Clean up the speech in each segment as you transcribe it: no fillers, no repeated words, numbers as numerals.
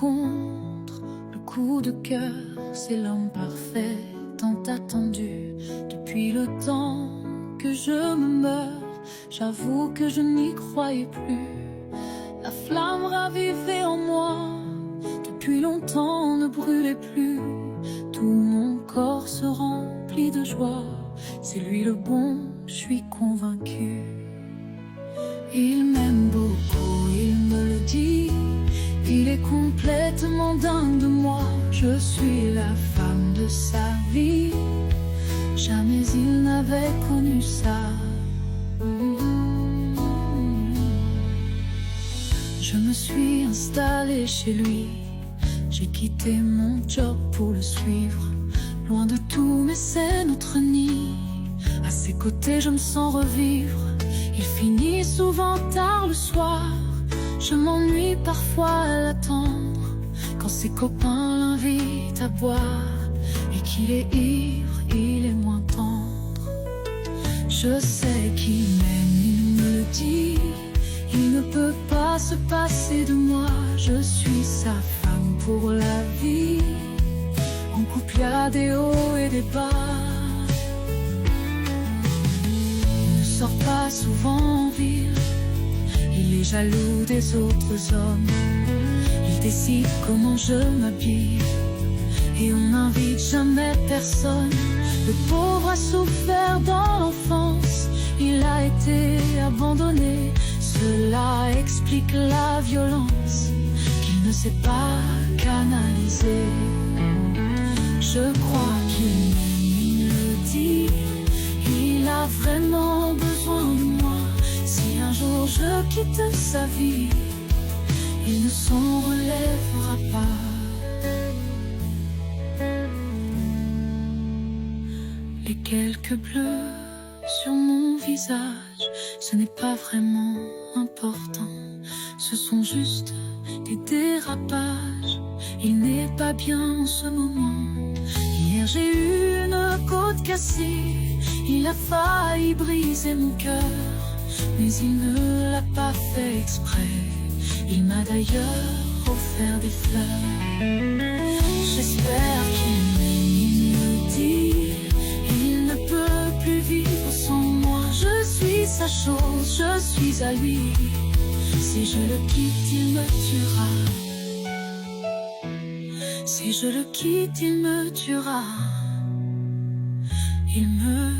rencontre, le coup de cœur, c'est l'homme parfait, tant attendu. Depuis le temps que je me meurs, j'avoue que je n'y croyais plus. La flamme ravivée en moi, depuis longtemps ne brûlait plus. Tout mon corps se remplit de joie, c'est lui le bon, je suis convaincu. Il m'aime beaucoup, il me le dit, il est complètement dingue de moi. Je suis la femme de sa vie, jamais il n'avait connu ça. Je me suis installée chez lui, j'ai quitté mon job pour le suivre. Loin de tout, mais c'est notre nid. À ses côtés, je me sens revivre. Il finit souvent tard le soir, je m'ennuie parfois à l'attendre. Quand ses copains l'invitent à boire et qu'il est ivre, il est moins tendre. Je sais qu'il m'aime, il me le dit, il ne peut pas se passer de moi. Je suis sa femme pour la vie. En couple, y a des hauts et des bas. Il ne sort pas souvent en ville, il est jaloux des autres hommes. Il décide comment je m'habille et on n'invite jamais personne. Le pauvre a souffert dans l'enfance, il a été abandonné. Cela explique la violence qu'il ne sait pas canaliser. Je crois qu'il m'aime, il le dit, il a vraiment besoin de moi. Si un jour je quitte sa vie, il ne s'en relèvera pas. Les quelques bleus sur mon visage, ce n'est pas vraiment important, ce sont juste des dérapages. Il n'est pas bien en ce moment. Hier j'ai eu une côte cassée, il a failli briser mon cœur, mais il ne l'a pas fait exprès. Il m'a d'ailleurs offert des fleurs. J'espère qu'il m'aime, il me dit, il ne peut plus vivre sans moi. Je suis sa chose, je suis à lui. Si je le quitte, il me tuera. Si je le quitte, il me tuera. Il me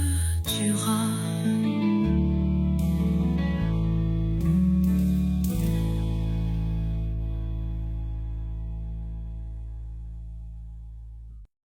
tuera.